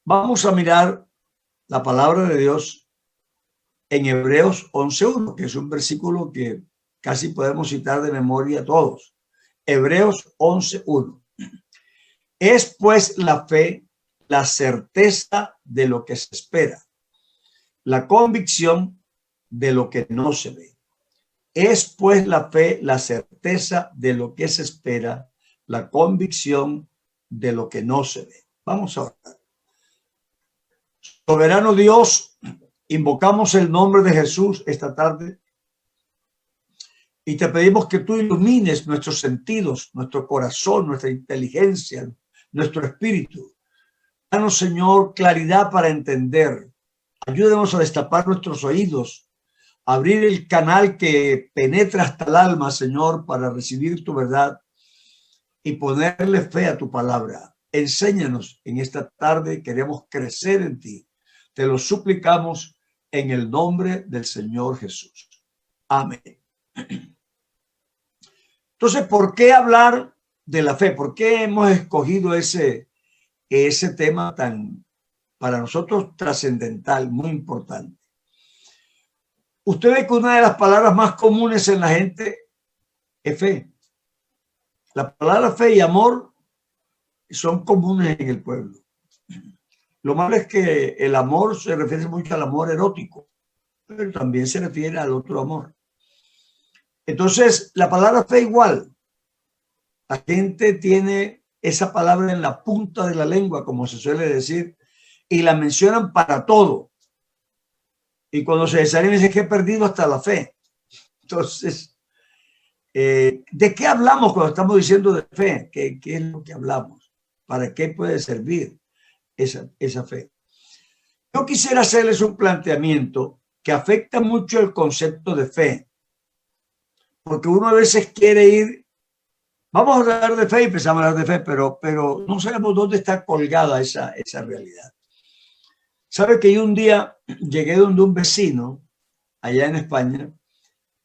Vamos a mirar la palabra de Dios en Hebreos 11:1, que es un versículo que casi podemos citar de memoria todos. Hebreos 11:1. Es pues la fe, la certeza de lo que se espera, la convicción de lo que no se ve. Es pues la fe, la certeza de lo que se espera, la convicción de lo que no se ve. Vamos a orar. Soberano Dios, invocamos el nombre de Jesús esta tarde y te pedimos que tú ilumines nuestros sentidos, nuestro corazón, nuestra inteligencia, nuestro espíritu. Danos, Señor, claridad para entender. Ayúdanos a destapar nuestros oídos, abrir el canal que penetra hasta el alma, Señor, para recibir tu verdad y ponerle fe a tu palabra. Enséñanos en esta tarde, queremos crecer en ti. Te lo suplicamos en el nombre del Señor Jesús. Amén. Entonces, ¿por qué hablar de la fe? ¿Por qué hemos escogido ese tema tan, para nosotros, trascendental, muy importante? Usted ve que una de las palabras más comunes en la gente es fe. La palabra fe y amor son comunes en el pueblo. Lo malo es que el amor se refiere mucho al amor erótico, pero también se refiere al otro amor. Entonces, la palabra fe igual. La gente tiene esa palabra en la punta de la lengua, como se suele decir, y la mencionan para todo. Y cuando se desaniman dicen que he perdido hasta la fe. Entonces, ¿de qué hablamos cuando estamos diciendo de fe? ¿Qué es lo que hablamos? ¿Para qué puede servir esa fe? Yo quisiera hacerles un planteamiento que afecta mucho el concepto de fe, porque uno a veces quiere ir, vamos a hablar de fe y empezamos a hablar de fe, pero no sabemos dónde está colgada esa realidad. ¿Sabe que yo un día llegué donde un vecino allá en España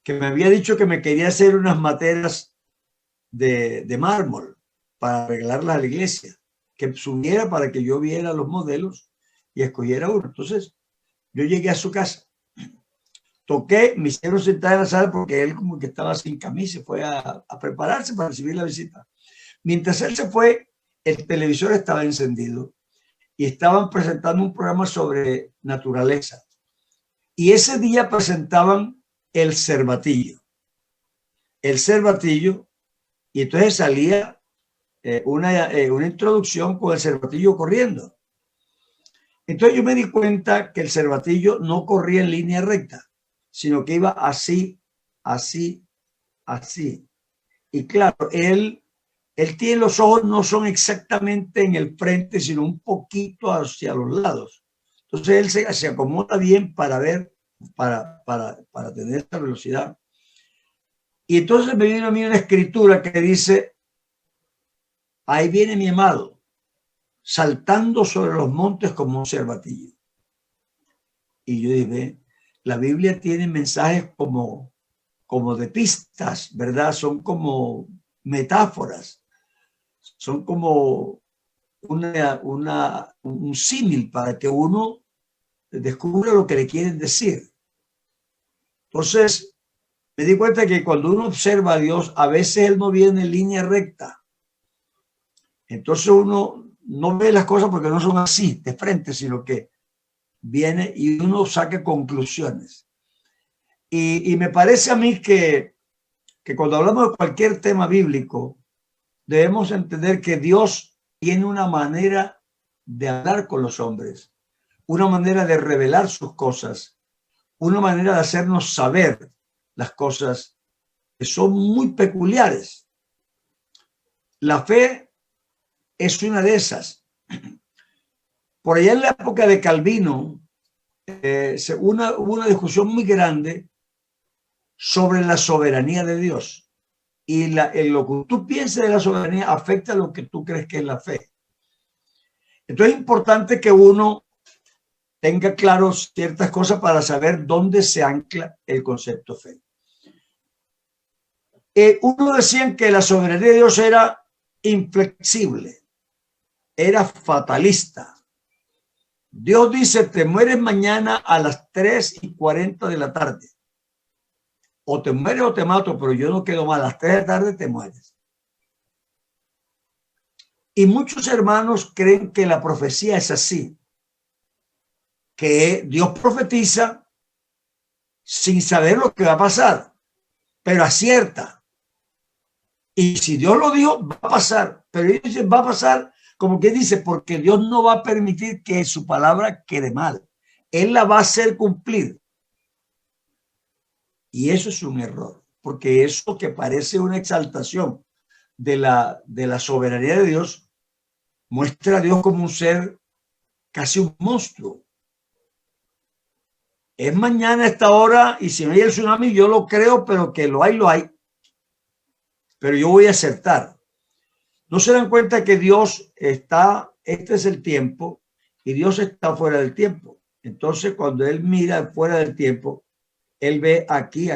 que me había dicho que me quería hacer unas materas de mármol para arreglarlas a la iglesia, que subiera para que yo viera los modelos y escogiera uno? Entonces yo llegué a su casa, toqué, me hicieron sentar en la sala porque él como que estaba sin camisa, fue a prepararse para recibir la visita. Mientras él se fue, el televisor estaba encendido y estaban presentando un programa sobre naturaleza. Y ese día presentaban el cervatillo. El cervatillo, y entonces salía una introducción con el cervatillo corriendo. Entonces yo me di cuenta que el cervatillo no corría en línea recta, sino que iba así, así, así. Y claro, él tiene los ojos, no son exactamente en el frente, sino un poquito hacia los lados. Entonces él se acomoda bien para ver, para tener esta velocidad. Y entonces me vino a mí una escritura que dice, ahí viene mi amado, saltando sobre los montes como un cervatillo. Y yo dije, la Biblia tiene mensajes como de pistas, ¿verdad? Son como metáforas, son como un símil para que uno descubra lo que le quieren decir. Entonces, me di cuenta que cuando uno observa a Dios, a veces Él no viene en línea recta. Entonces uno no ve las cosas porque no son así, de frente, sino que viene y uno saca conclusiones. Y me parece a mí que cuando hablamos de cualquier tema bíblico, debemos entender que Dios tiene una manera de hablar con los hombres, una manera de revelar sus cosas, una manera de hacernos saber las cosas que son muy peculiares. La fe es una de esas. Por allá en la época de Calvino, hubo una discusión muy grande sobre la soberanía de Dios. Y lo que tú pienses de la soberanía afecta a lo que tú crees que es la fe. Entonces es importante que uno tenga claro ciertas cosas para saber dónde se ancla el concepto fe. Uno decía que la soberanía de Dios era inflexible, era fatalista. Dios dice, te mueres mañana a las 3:40 de la tarde. O te mueres o te mato, pero yo no quedo mal. A las 3 de la tarde te mueres. Y muchos hermanos creen que la profecía es así, que Dios profetiza sin saber lo que va a pasar, pero acierta. Y si Dios lo dijo, va a pasar. Pero ellos dicen, va a pasar, como que dice, porque Dios no va a permitir que su palabra quede mal. Él la va a hacer cumplir. Y eso es un error, porque eso que parece una exaltación de la soberanía de Dios, muestra a Dios como un ser casi un monstruo. Es mañana a esta hora y si no hay el tsunami, yo lo creo, pero que lo hay. Pero yo voy a acertar. ¿No se dan cuenta que Dios está, este es el tiempo y Dios está fuera del tiempo? Entonces, cuando Él mira fuera del tiempo, Él ve aquí,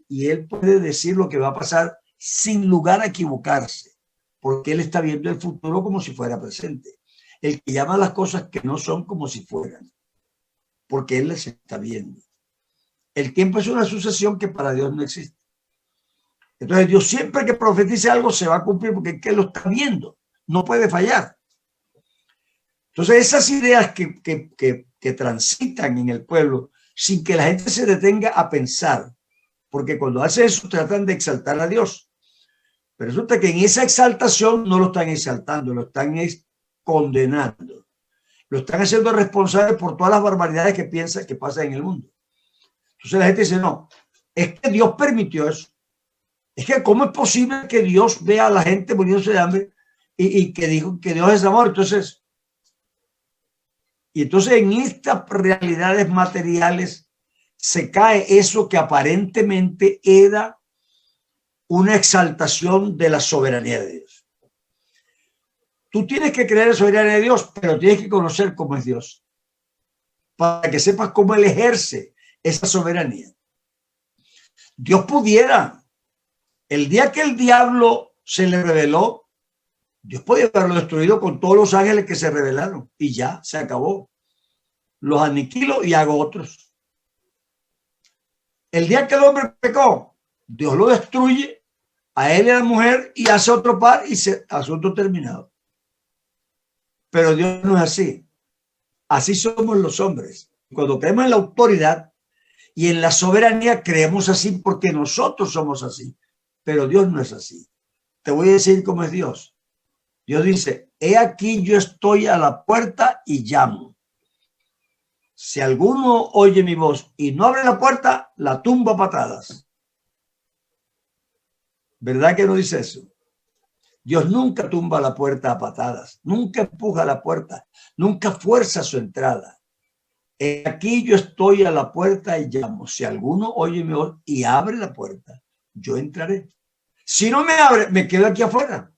y Él puede decir lo que va a pasar sin lugar a equivocarse, porque Él está viendo el futuro como si fuera presente. El que llama las cosas que no son como si fueran, porque Él las está viendo. El tiempo es una sucesión que para Dios no existe. Entonces Dios siempre que profetice algo se va a cumplir porque es que lo está viendo, no puede fallar. Entonces esas ideas que transitan en el pueblo sin que la gente se detenga a pensar, porque cuando hace eso tratan de exaltar a Dios, pero resulta que en esa exaltación no lo están exaltando, lo están condenando, lo están haciendo responsable por todas las barbaridades que piensa que pasan en el mundo. Entonces la gente dice, no, es que Dios permitió eso. Es que ¿cómo es posible que Dios vea a la gente muriéndose de hambre y que dijo que Dios es amor? Entonces en estas realidades materiales se cae eso que aparentemente era una exaltación de la soberanía de Dios. Tú tienes que creer en la soberanía de Dios, pero tienes que conocer cómo es Dios para que sepas cómo Él ejerce esa soberanía. Dios pudiera, el día que el diablo se le reveló, Dios podía haberlo destruido con todos los ángeles que se rebelaron y ya se acabó. Los aniquilo y hago otros. El día que el hombre pecó, Dios lo destruye a él y a la mujer y hace otro par y asunto terminado. Pero Dios no es así. Así somos los hombres. Cuando creemos en la autoridad y en la soberanía, creemos así porque nosotros somos así. Pero Dios no es así. Te voy a decir cómo es Dios. Dios dice, he aquí yo estoy a la puerta y llamo. Si alguno oye mi voz y no abre la puerta, la tumba a patadas. ¿Verdad que no dice eso? Dios nunca tumba la puerta a patadas, nunca empuja la puerta, nunca fuerza su entrada. Aquí yo estoy a la puerta y llamo. Si alguno oye mi voz y abre la puerta, yo entraré. Si no me abre, me quedo aquí afuera.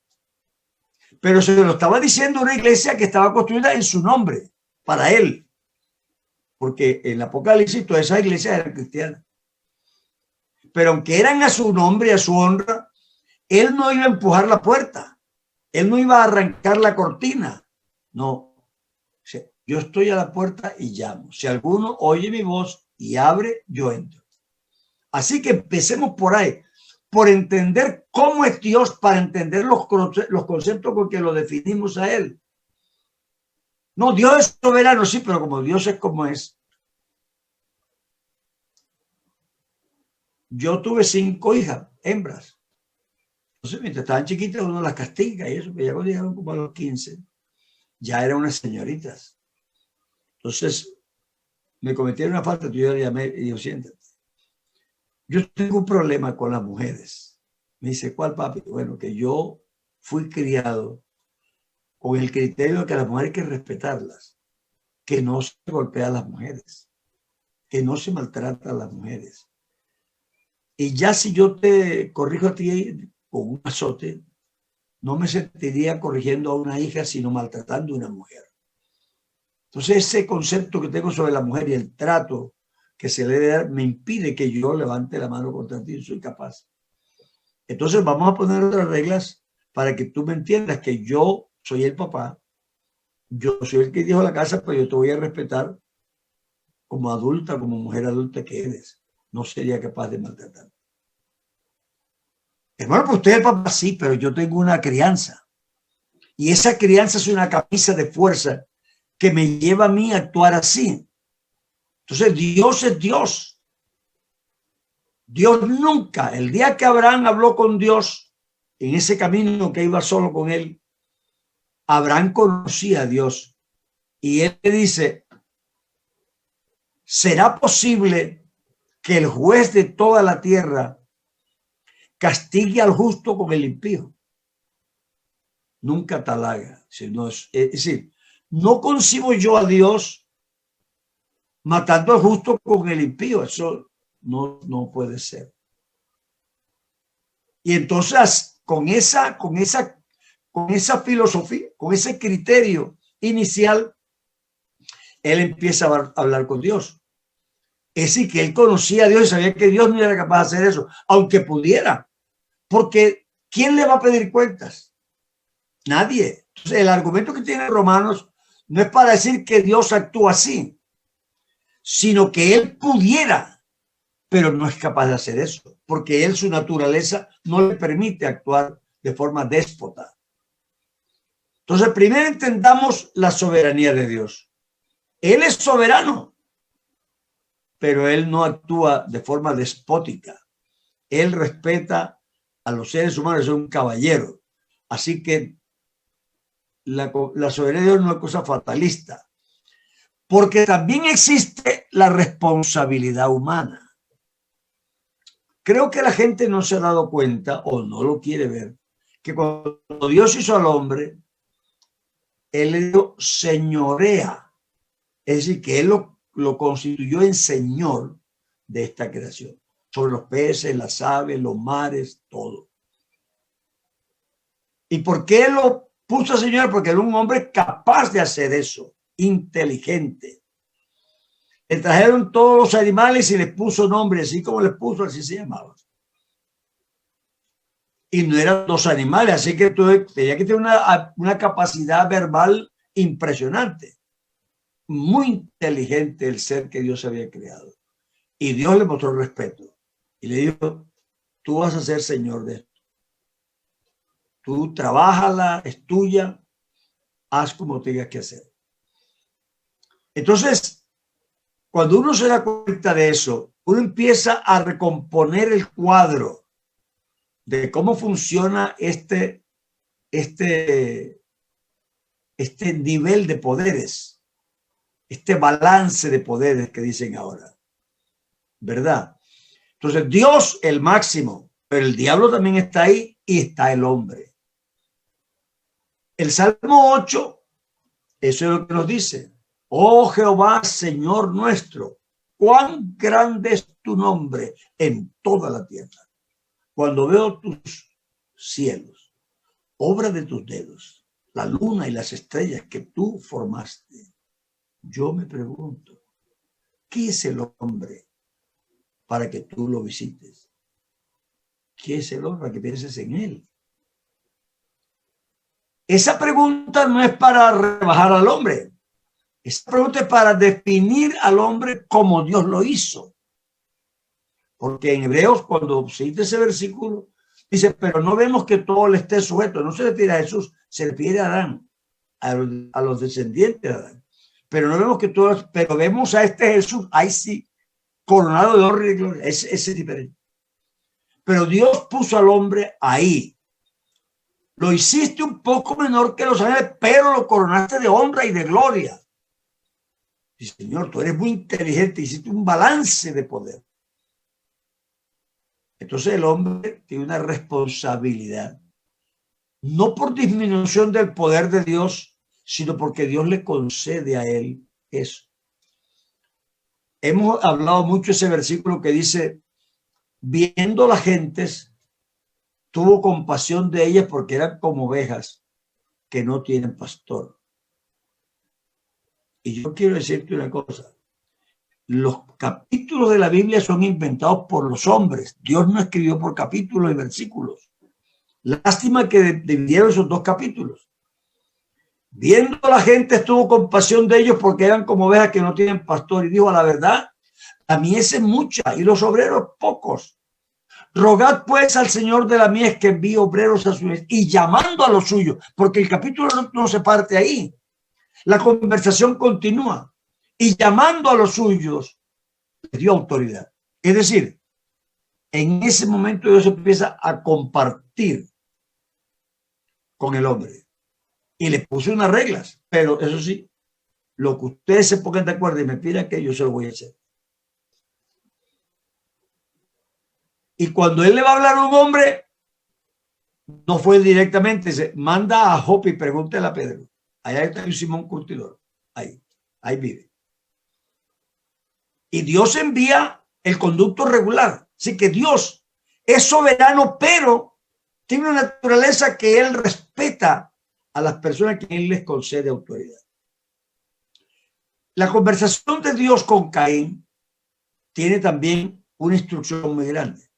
Pero se lo estaba diciendo una iglesia que estaba construida en su nombre, para él. Porque en el Apocalipsis todas esas iglesias eran cristianas. Pero aunque eran a su nombre y a su honra, él no iba a empujar la puerta. Él no iba a arrancar la cortina. No. Yo estoy a la puerta y llamo. Si alguno oye mi voz y abre, yo entro. Así que empecemos por ahí, por entender cómo es Dios, para entender los conceptos con que lo definimos a él. No, Dios es soberano, sí, pero como Dios es como es. Yo tuve 5 hijas, hembras. Entonces, mientras estaban chiquitas, uno las castiga y eso, pero ya cuando llegaron como a los 15, ya eran unas señoritas. Entonces, me cometieron una falta, yo le llamé y digo, siéntate. Yo tengo un problema con las mujeres. Me dice, ¿cuál, papi? Bueno, que yo fui criado con el criterio de que a las mujeres hay que respetarlas, que no se golpea a las mujeres, que no se maltrata a las mujeres. Y ya si yo te corrijo a ti con un azote, no me sentiría corrigiendo a una hija, sino maltratando a una mujer. Entonces ese concepto que tengo sobre la mujer y el trato que se le debe dar me impide que yo levante la mano contra ti, soy capaz. Entonces vamos a poner otras reglas para que tú me entiendas que yo soy el papá Yo soy el que dijo la casa, pero yo te voy a respetar como adulta, como mujer adulta que eres. No sería capaz de maltratar. Hermano, pues usted es el papá, sí, pero yo tengo una crianza. Y esa crianza es una camisa de fuerza que me lleva a mí a actuar así. Entonces, Dios es Dios. Dios nunca, el día que Abraham habló con Dios, en ese camino que iba solo con él, Abraham conocía a Dios. Y él le dice, ¿será posible que el juez de toda la tierra castigue al justo con el impío? Nunca tal haga. Es decir, no concibo yo a Dios matando al justo con el impío. Eso no puede ser. Y entonces, con esa filosofía, con ese criterio inicial, él empieza a hablar con Dios. Es decir, que él conocía a Dios y sabía que Dios no era capaz de hacer eso, aunque pudiera. Porque ¿quién le va a pedir cuentas? Nadie. Entonces, el argumento que tiene Romanos no es para decir que Dios actúa así, sino que él pudiera, pero no es capaz de hacer eso, porque él, su naturaleza, no le permite actuar de forma déspota. Entonces, primero entendamos la soberanía de Dios. Él es soberano, pero él no actúa de forma despótica. Él respeta a los seres humanos, es un caballero. Así que la soberanía de Dios no es cosa fatalista, porque también existe la responsabilidad humana. Creo que la gente no se ha dado cuenta o no lo quiere ver, que cuando Dios hizo al hombre, él le dio señorea, es decir, que él lo constituyó en señor de esta creación, sobre los peces, las aves, los mares, todo. ¿Y por qué lo puso señor? Porque era un hombre capaz de hacer eso, inteligente. Le trajeron todos los animales y les puso nombre, así como les puso, así se llamaban. Y no eran dos animales, así que tenía que tener una capacidad verbal impresionante. Muy inteligente el ser que Dios había creado. Y Dios le mostró respeto. Y le dijo, tú vas a ser señor de esto. Tú trabájala, es tuya, haz como tengas que hacer. Entonces, cuando uno se da cuenta de eso, uno empieza a recomponer el cuadro de cómo funciona este nivel de poderes, este balance de poderes que dicen ahora, ¿verdad? Entonces, Dios el máximo, pero el diablo también está ahí y está el hombre. El Salmo 8, eso es lo que nos dice. Oh Jehová, Señor nuestro, cuán grande es tu nombre en toda la tierra. Cuando veo tus cielos, obra de tus dedos, la luna y las estrellas que tú formaste, yo me pregunto, ¿qué es el hombre para que tú lo visites? ¿Qué es el hombre para que pienses en él? Esa pregunta no es para rebajar al hombre. Esa pregunta es para definir al hombre como Dios lo hizo. Porque en Hebreos, cuando se dice ese versículo, dice, pero no vemos que todo le esté sujeto. No se refiere a Jesús, se refiere a Adán, a los descendientes de Adán. Pero no vemos que todos, pero vemos a este Jesús, ahí sí, coronado de honra y gloria. Ese es diferente. Pero Dios puso al hombre ahí. Lo hiciste un poco menor que los ángeles, pero lo coronaste de honra y de gloria. Y Señor, tú eres muy inteligente, hiciste un balance de poder. Entonces el hombre tiene una responsabilidad, no por disminución del poder de Dios, sino porque Dios le concede a él eso. Hemos hablado mucho ese versículo que dice, viendo las gentes, tuvo compasión de ellas porque eran como ovejas que no tienen pastor. Y yo quiero decirte una cosa. Los capítulos de la Biblia son inventados por los hombres. Dios no escribió por capítulos y versículos. Lástima que dividieron esos dos capítulos. Viendo la gente, tuvo compasión de ellos porque eran como ovejas que no tienen pastor, y dijo: a la verdad, la mies es mucha y los obreros pocos. Rogad pues al Señor de la mies que envíe obreros a su mies, y llamando a los suyos, porque el capítulo no se parte ahí. La conversación continúa. Y llamando a los suyos, les dio autoridad. Es decir, en ese momento Dios empieza a compartir con el hombre. Y le puso unas reglas, pero eso sí, lo que ustedes se pongan de acuerdo y me pidan, que yo se lo voy a hacer. Y cuando él le va a hablar a un hombre, no fue directamente, se manda a Jope y pregúntale a Pedro. Allá está un Simón Curtidor. Ahí vive. Y Dios envía el conducto regular. Así que Dios es soberano, pero tiene una naturaleza que él respeta a las personas que él les concede autoridad. La conversación de Dios con Caín tiene también una instrucción muy grande.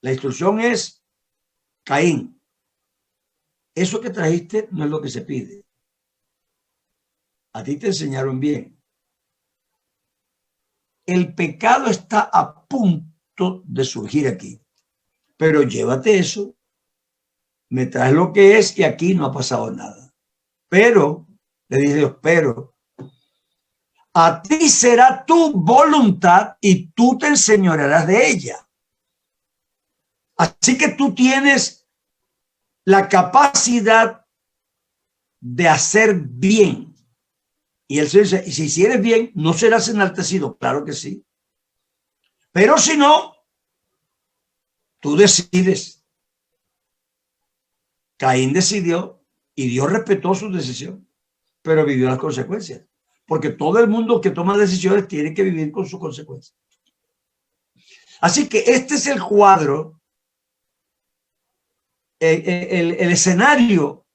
La instrucción es: Caín, eso que trajiste no es lo que se pide. A ti te enseñaron bien. El pecado está a punto de surgir aquí, pero llévate eso, me traes lo que es, y aquí no ha pasado nada. Pero, le dice Dios, pero a ti será tu voluntad y tú te enseñorearás de ella. Así que tú tienes la capacidad de hacer bien. Y el Señor dice: y si hicieres bien, no serás enaltecido. Claro que sí. Pero si no, tú decides. Caín decidió y Dios respetó su decisión, pero vivió las consecuencias. Porque todo el mundo que toma decisiones tiene que vivir con sus consecuencias. Así que este es el cuadro, el escenario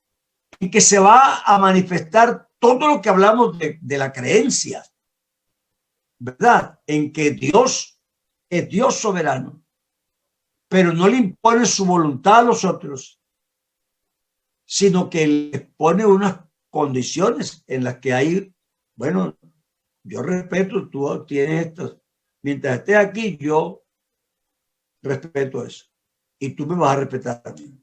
en que se va a manifestar todo lo que hablamos de la creencia, ¿verdad? En que Dios es Dios soberano, pero no le impone su voluntad a los otros, sino que le pone unas condiciones en las que hay, bueno, yo respeto, tú tienes esto, mientras estés aquí yo respeto eso, y tú me vas a respetar a mí.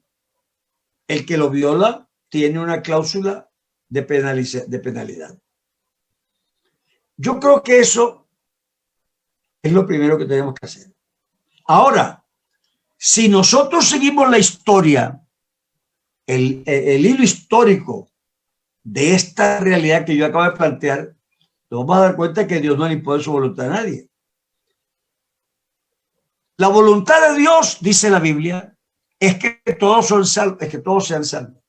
El que lo viola tiene una cláusula de penalidad. Yo creo que eso es lo primero que tenemos que hacer. Ahora, si nosotros seguimos la historia, el hilo histórico de esta realidad que yo acabo de plantear, nos vamos a dar cuenta que Dios no le impone su voluntad a nadie. La voluntad de Dios, dice la Biblia, es que todos son salvos, es que todos sean salvos.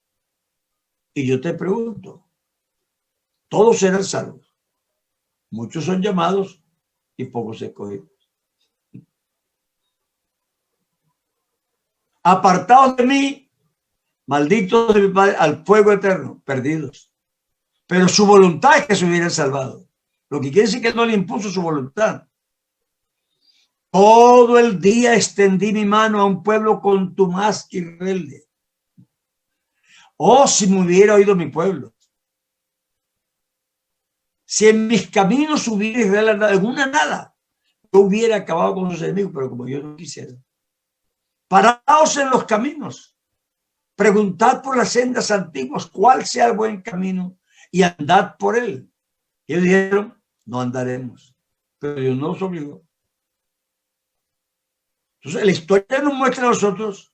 Y yo te pregunto, todos serán salvos. Muchos son llamados y pocos escogidos. Apartados de mí, malditos de mi Padre, al fuego eterno, perdidos. Pero su voluntad es que se hubieran salvado. Lo que quiere decir que él no le impuso su voluntad. Todo el día extendí mi mano a un pueblo contumaz y rebelde. Oh, si me hubiera oído mi pueblo. Si en mis caminos hubiera Israel andado en una nada, yo hubiera acabado con sus enemigos, pero como yo no quisiera. Paraos en los caminos, preguntad por las sendas antiguas cuál sea el buen camino y andad por él. Y ellos dijeron: no andaremos, pero Dios no nos obligó. Entonces la historia nos muestra a nosotros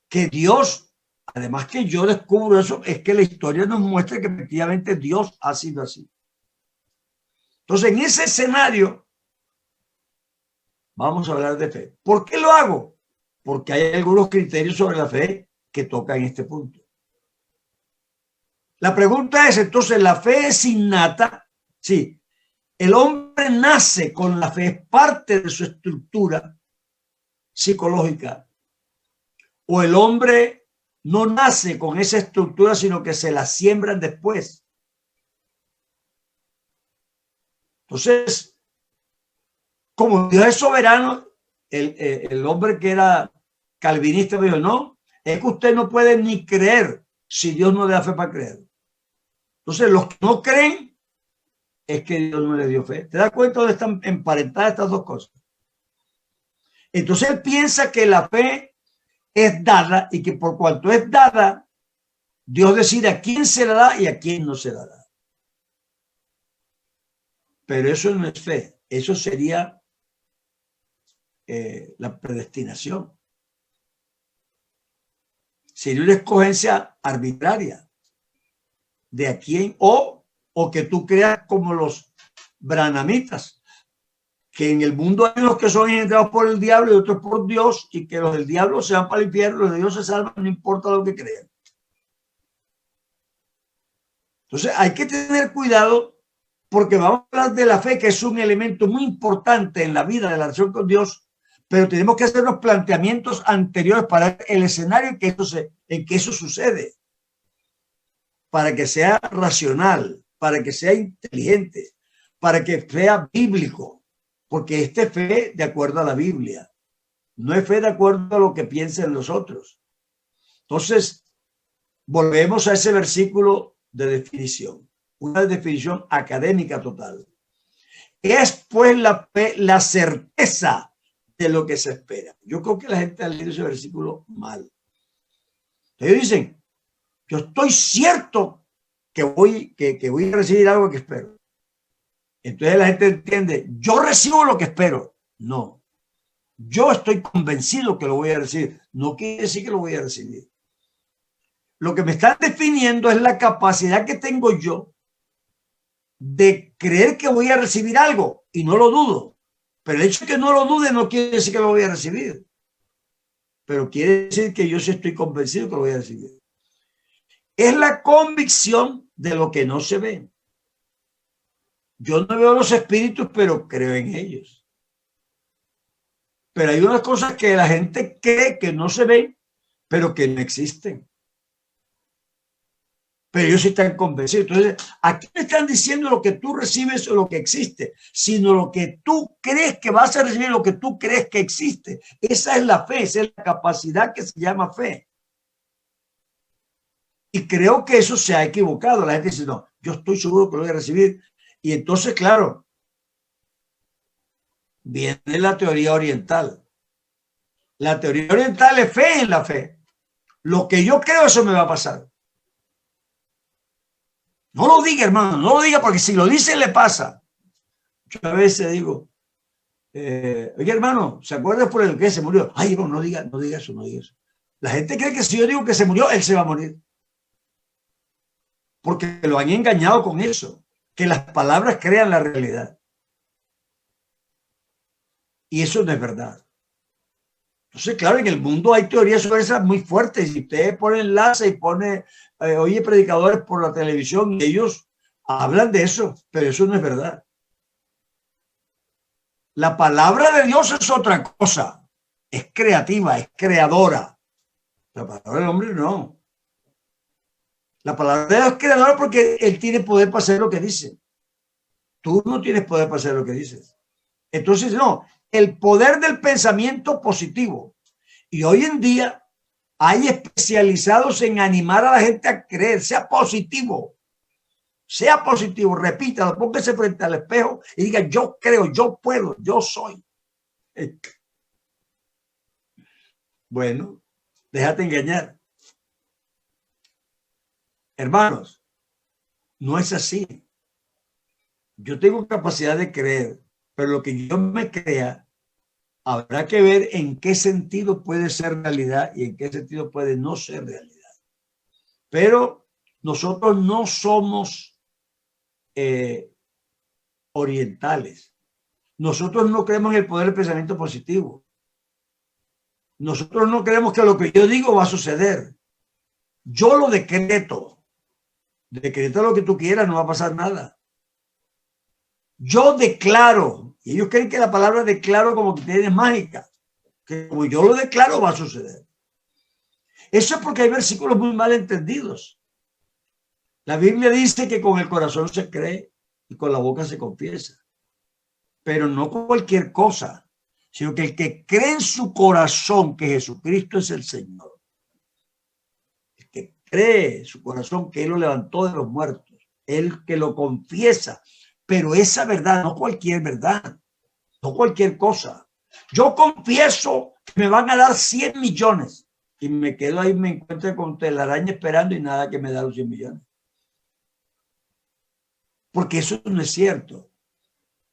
que Dios, además que yo descubro eso, es que la historia nos muestra que efectivamente Dios ha sido así. Entonces, en ese escenario vamos a hablar de fe. ¿Por qué lo hago? Porque hay algunos criterios sobre la fe que tocan este punto. La pregunta es, entonces, ¿la fe es innata? Sí. El hombre nace con la fe, es parte de su estructura psicológica. O el hombre no nace con esa estructura, sino que se la siembran después. Entonces, como Dios es soberano, el hombre que era calvinista me dijo: no, es que usted no puede ni creer si Dios no le da fe para creer. Entonces, los que no creen es que Dios no les dio fe. ¿Te das cuenta dónde están emparentadas estas dos cosas? Entonces, él piensa que la fe es dada y que por cuanto es dada, Dios decide a quién se la da y a quién no se la da. Pero eso no es fe, eso sería la predestinación. Sería una escogencia arbitraria de a quién, o que tú creas como los branamitas, que en el mundo hay unos que son engendrados por el diablo y otros por Dios, y que los del diablo se van para el infierno, los de Dios se salvan, no importa lo que crean. Entonces hay que tener cuidado, porque vamos a hablar de la fe, que es un elemento muy importante en la vida de la relación con Dios, pero tenemos que hacer los planteamientos anteriores para el escenario en que eso sucede, para que sea racional, para que sea inteligente, para que sea bíblico, porque esta es fe de acuerdo a la Biblia, no es fe de acuerdo a lo que piensen los otros. Entonces, volvemos a ese versículo de definición, una definición académica total. Es pues la fe, la certeza de lo que se espera. Yo creo que la gente ha leído ese versículo mal. Ellos dicen, yo estoy cierto que voy a recibir algo que espero. Entonces la gente entiende, yo recibo lo que espero. No, yo estoy convencido que lo voy a recibir. No quiere decir que lo voy a recibir. Lo que me están definiendo es la capacidad que tengo yo de creer que voy a recibir algo, y no lo dudo. Pero el hecho de que no lo dude no quiere decir que lo voy a recibir. Pero quiere decir que yo sí estoy convencido que lo voy a recibir. Es la convicción de lo que no se ve. Yo no veo los espíritus, pero creo en ellos. Pero hay unas cosas que la gente cree que no se ven, pero que no existen. Pero ellos sí están convencidos. Entonces, aquí no están diciendo lo que tú recibes o lo que existe, sino lo que tú crees que vas a recibir, lo que tú crees que existe. Esa es la fe, esa es la capacidad que se llama fe. Y creo que eso se ha equivocado. La gente dice, no, yo estoy seguro que lo voy a recibir. Y entonces, claro, viene la teoría oriental. La teoría oriental es fe en la fe. Lo que yo creo, eso me va a pasar. No lo diga, hermano, no lo diga, porque si lo dice, le pasa. Yo a veces digo, oye, hermano, ¿se acuerda por el que se murió? Ay, no diga eso, no diga eso. La gente cree que si yo digo que se murió, él se va a morir. Porque lo han engañado con eso, que las palabras crean la realidad. Y eso no es verdad. Entonces, claro, en el mundo hay teorías sobre esas muy fuertes. Si usted pone enlace y pone, oye, predicadores por la televisión, y ellos hablan de eso, pero eso no es verdad. La palabra de Dios es otra cosa. Es creativa, es creadora. La palabra del hombre no. La palabra de Dios es creadora porque él tiene poder para hacer lo que dice. Tú no tienes poder para hacer lo que dices. Entonces, no. El poder del pensamiento positivo. Y hoy en día hay especializados en animar a la gente a creer, sea positivo, repítalo, póngase frente al espejo y diga, yo creo, yo puedo, yo soy. Bueno, déjate engañar. Hermanos, no es así. Yo tengo capacidad de creer, pero lo que yo me crea, habrá que ver en qué sentido puede ser realidad y en qué sentido puede no ser realidad. Pero nosotros no somos orientales. Nosotros no creemos en el poder del pensamiento positivo. Nosotros no creemos que lo que yo digo va a suceder. Yo lo decreto. Decreta lo que tú quieras, no va a pasar nada. Yo declaro, y ellos creen que la palabra declaro como que tiene mágica, que como yo lo declaro va a suceder. Eso es porque hay versículos muy mal entendidos. La Biblia dice que con el corazón se cree y con la boca se confiesa, pero no cualquier cosa, sino que el que cree en su corazón que Jesucristo es el Señor, el que cree en su corazón que Él lo levantó de los muertos, el que lo confiesa, pero esa verdad, no cualquier verdad, no cualquier cosa. Yo confieso que me van a dar 100 millones y me quedo ahí, me encuentro con telaraña esperando y nada que me da los 100 millones. Porque eso no es cierto.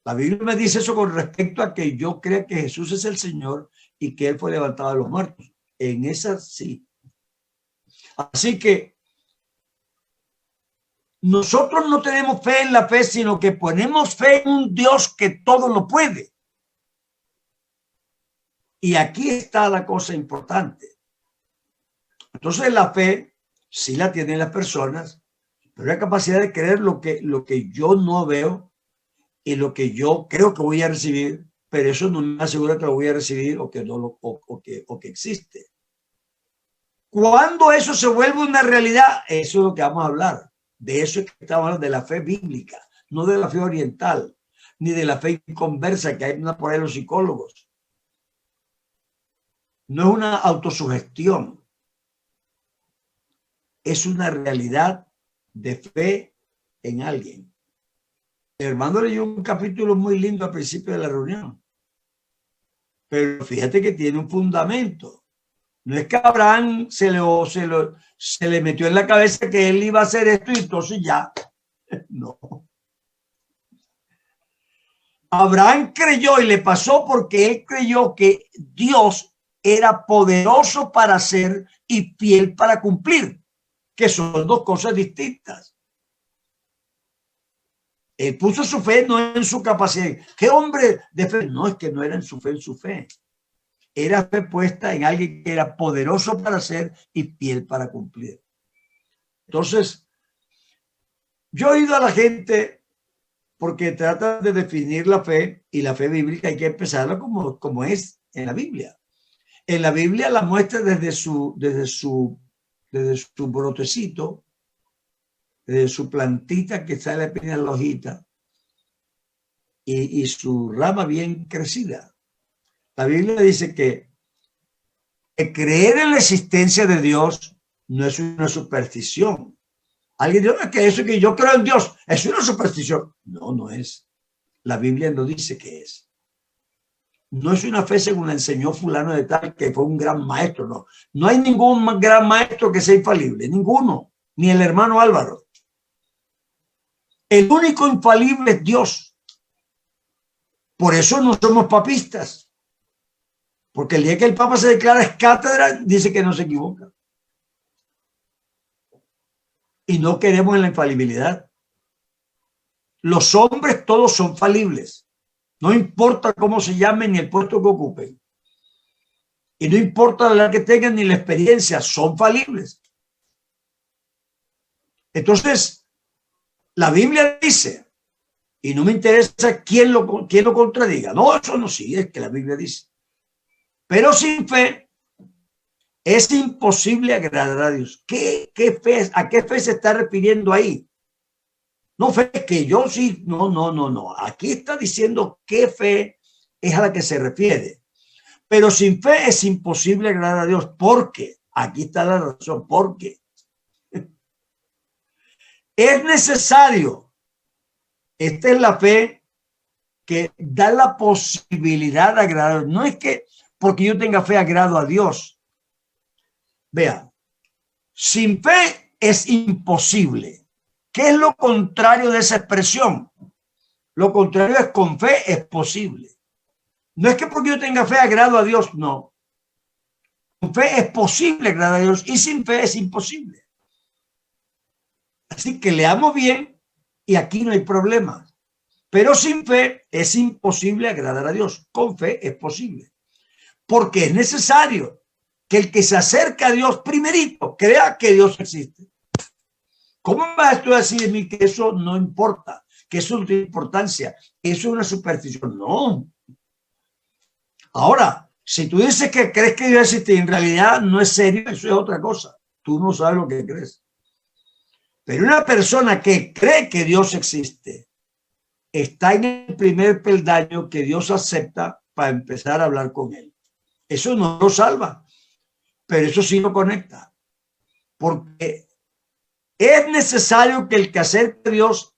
La Biblia me dice eso con respecto a que yo creo que Jesús es el Señor y que Él fue levantado de los muertos. En esa sí. Así que nosotros no tenemos fe en la fe, sino que ponemos fe en un Dios que todo lo puede. Y aquí está la cosa importante. Entonces la fe sí la tienen las personas, pero la capacidad de creer lo que yo no veo y lo que yo creo que voy a recibir, pero eso no me asegura que lo voy a recibir o que no lo, o que existe. Cuando eso se vuelve una realidad, eso es lo que vamos a hablar. De eso es que estamos hablando, de la fe bíblica, no de la fe oriental, ni de la fe conversa que hay por ahí los psicólogos. No es una autosugestión, es una realidad de fe en alguien. El hermano leyó un capítulo muy lindo al principio de la reunión, pero fíjate que tiene un fundamento. No es que a Abraham se le metió en la cabeza que él iba a hacer esto y entonces ya. No. Abraham creyó y le pasó porque él creyó que Dios era poderoso para hacer y fiel para cumplir, que son dos cosas distintas. Él puso su fe no en su capacidad. ¿Qué hombre de fe? No, es que no era en su fe. Era fe puesta en alguien que era poderoso para hacer y fiel para cumplir. Entonces, yo he oído a la gente porque trata de definir la fe, y la fe bíblica hay que empezarla como es en la Biblia. En la Biblia la muestra desde su brotecito, desde su plantita que sale apenas la hojita y su rama bien crecida. La Biblia dice que creer en la existencia de Dios no es una superstición. Alguien dice que eso que yo creo en Dios es una superstición. No, no es. La Biblia no dice que es. No es una fe según enseñó fulano de tal, que fue un gran maestro. No, no hay ningún gran maestro que sea infalible. Ninguno. Ni el hermano Álvaro. El único infalible es Dios. Por eso no somos papistas. Porque el día que el Papa se declara es cátedra, dice que no se equivoca. Y no queremos en la infalibilidad. Los hombres todos son falibles. No importa cómo se llamen ni el puesto que ocupen. Y no importa la que tengan ni la experiencia, son falibles. Entonces, la Biblia dice, y no me interesa quién lo contradiga. No, eso no sí, es que la Biblia dice. Pero sin fe es imposible agradar a Dios. ¿Qué fe? ¿A qué fe se está refiriendo ahí? No fe que yo sí, no. Aquí está diciendo qué fe es a la que se refiere. Pero sin fe es imposible agradar a Dios. ¿Por qué? Aquí está la razón. ¿Por qué? Es necesario. Esta es la fe que da la posibilidad de agradar a Dios. No es que porque yo tenga fe agrado a Dios. Vean, sin fe es imposible. ¿Qué es lo contrario de esa expresión? Lo contrario es con fe es posible. No es que porque yo tenga fe agrado a Dios, no. Con fe es posible agradar a Dios y sin fe es imposible. Así que leamos bien y aquí no hay problema. Pero sin fe es imposible agradar a Dios. Con fe es posible. Porque es necesario que el que se acerca a Dios primerito crea que Dios existe. ¿Cómo vas tú a decirme que eso no importa? Que eso no tiene importancia. Eso es una superstición. No. Ahora, si tú dices que crees que Dios existe y en realidad no es serio, eso es otra cosa. Tú no sabes lo que crees. Pero una persona que cree que Dios existe está en el primer peldaño que Dios acepta para empezar a hablar con él. Eso no lo salva, pero eso sí lo conecta. Porque Es necesario que el que acerca a Dios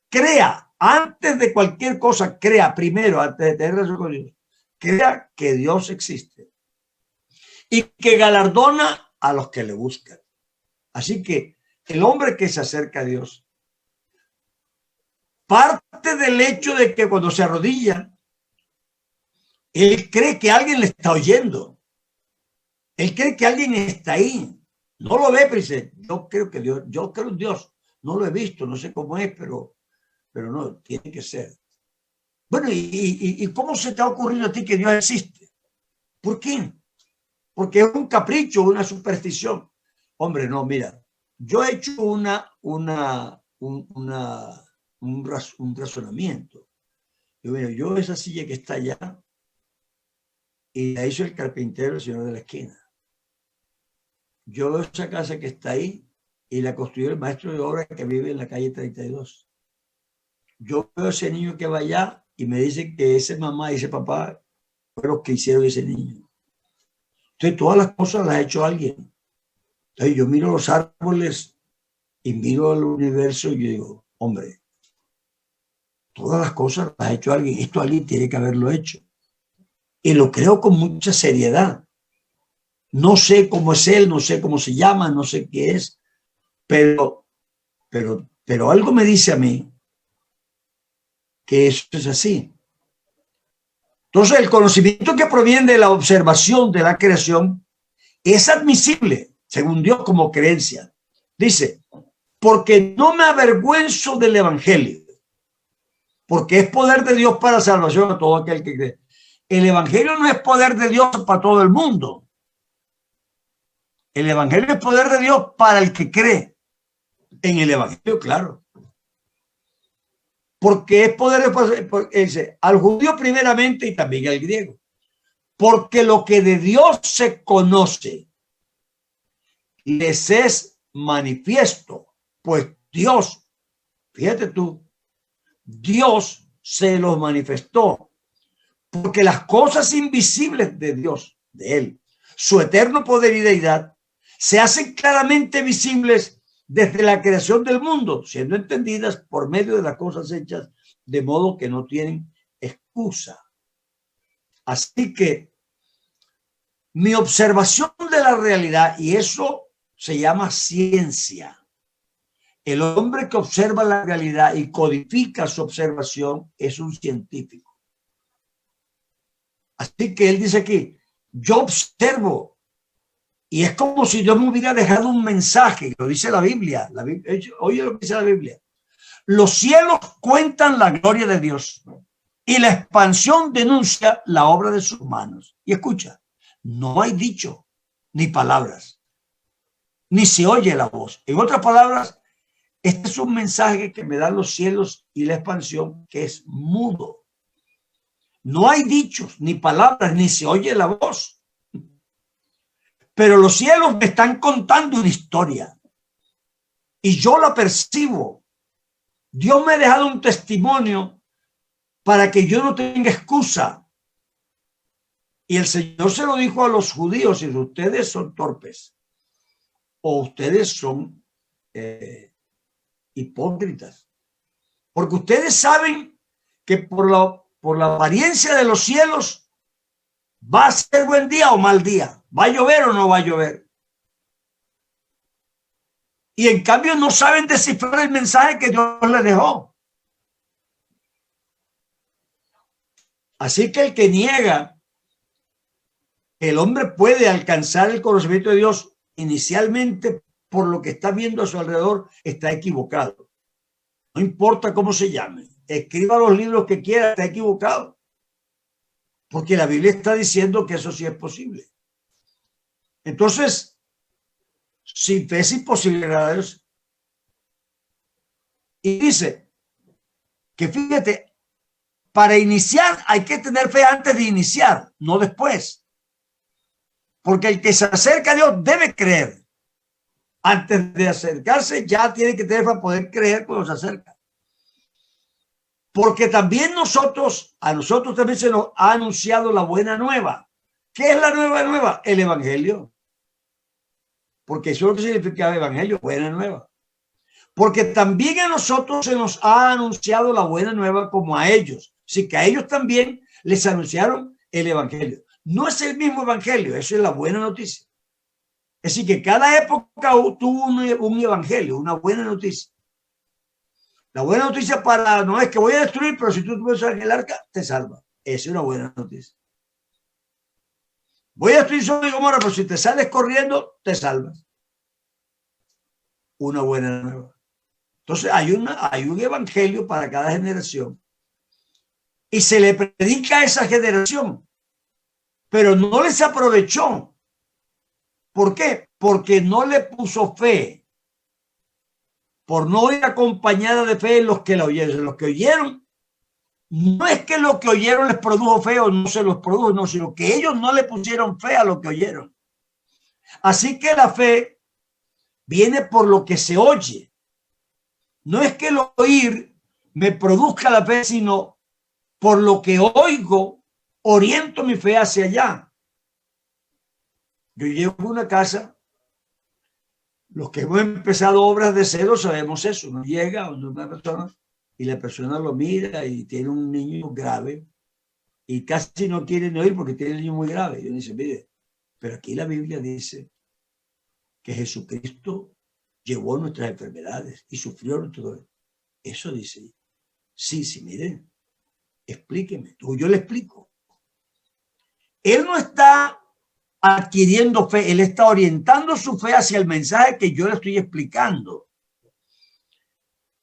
crea, antes de cualquier cosa, crea primero, antes de tener relación con Dios, crea que Dios existe y que galardona a los que le buscan. Así que el hombre que se acerca a Dios parte del hecho de que cuando se arrodilla, él cree que alguien le está oyendo. Él cree que alguien está ahí. No lo ve, pero dice, yo creo que Dios, yo creo en Dios. No lo he visto, no sé cómo es, pero no, tiene que ser. Bueno, ¿y cómo se te ha ocurrido a ti que Dios existe? ¿Por qué? Porque es un capricho, una superstición. Hombre, no, mira, yo he hecho un razonamiento. Yo esa silla que está allá, y la hizo el carpintero, el señor de la esquina. Yo veo esa casa que está ahí y la construyó el maestro de obra que vive en la calle 32. Yo veo ese niño que va allá y me dice que ese mamá y ese papá fueron los que hicieron ese niño. Entonces todas las cosas las ha hecho alguien. Entonces yo miro los árboles y miro al universo y yo digo, hombre, todas las cosas las ha hecho alguien. Esto alguien tiene que haberlo hecho. Y lo creo con mucha seriedad. No sé cómo es él, no sé cómo se llama, no sé qué es, pero algo me dice a mí que eso es así. Entonces, el conocimiento que proviene de la observación de la creación es admisible, según Dios, como creencia. Dice, porque no me avergüenzo del evangelio, porque es poder de Dios para salvación a todo aquel que cree. El evangelio no es poder de Dios para todo el mundo. El evangelio es poder de Dios para el que cree en el evangelio, claro. Porque es poder de al judío primeramente y también al griego. Porque lo que de Dios se conoce les es manifiesto, pues Dios, fíjate tú, Dios se los manifestó, porque las cosas invisibles de Dios, de Él, su eterno poder y deidad, se hacen claramente visibles desde la creación del mundo, siendo entendidas por medio de las cosas hechas, de modo que no tienen excusa. Así que mi observación de la realidad, y eso se llama ciencia. El hombre que observa la realidad y codifica su observación es un científico. Así que él dice aquí, yo observo, y es como si Dios me hubiera dejado un mensaje, lo dice la Biblia. Oye lo que dice la Biblia. Los cielos cuentan la gloria de Dios y la expansión denuncia la obra de sus manos. Y escucha, no hay dicho ni palabras, ni se oye la voz. En otras palabras, este es un mensaje que me dan los cielos y la expansión, que es mudo. No hay dichos ni palabras, ni se oye la voz. Pero los cielos me están contando una historia y yo la percibo. Dios me ha dejado un testimonio para que yo no tenga excusa. Y el Señor se lo dijo a los judíos, y ustedes son torpes o ustedes son hipócritas, porque ustedes saben que por la apariencia de los cielos va a ser buen día o mal día, va a llover o no va a llover. Y en cambio no saben descifrar el mensaje que Dios les dejó. Así que el que niega que el hombre puede alcanzar el conocimiento de Dios inicialmente por lo que está viendo a su alrededor, está equivocado. No importa cómo se llame, escriba los libros que quiera, está equivocado. Porque la Biblia está diciendo que eso sí es posible. Entonces, sin fe es imposible agradar a Dios. Y dice que, fíjate, para iniciar hay que tener fe antes de iniciar, no después. Porque el que se acerca a Dios debe creer. Antes de acercarse ya tiene que tener para poder creer cuando se acerca. Porque también a nosotros también se nos ha anunciado la buena nueva. ¿Qué es la nueva nueva? El evangelio. Porque eso es lo que significa evangelio, buena nueva. Porque también a nosotros se nos ha anunciado la buena nueva como a ellos. Así que a ellos también les anunciaron el evangelio. No es el mismo evangelio, eso es la buena noticia. Es decir, que cada época tuvo un evangelio, una buena noticia. La buena noticia para no es que voy a destruir, pero si tú te puedes en el arca, te salva. Esa es una buena noticia. Voy a destruir Sodoma y Gomorra, pero si te sales corriendo, te salvas. Una buena nueva. Entonces hay un evangelio para cada generación y se le predica a esa generación, pero no les aprovechó. ¿Por qué? Porque no le puso fe, por no ir acompañada de fe en los que la oyeron. Los que oyeron, no es que lo que oyeron les produjo fe o no se los produjo, no, sino que ellos no le pusieron fe a lo que oyeron. Así que la fe viene por lo que se oye. No es que el oír me produzca la fe, sino por lo que oigo, oriento mi fe hacia allá. Yo llego a una casa, los que hemos empezado obras de cero sabemos eso. Uno llega a una persona y la persona lo mira y tiene un niño grave y casi no quiere ni oír porque tiene el niño muy grave. Y uno dice, mire, pero aquí la Biblia dice que Jesucristo llevó nuestras enfermedades y sufrió nuestro dolor. Eso dice. Sí, mire, explíqueme. Yo le explico. Él no está adquiriendo fe, él está orientando su fe hacia el mensaje que yo le estoy explicando.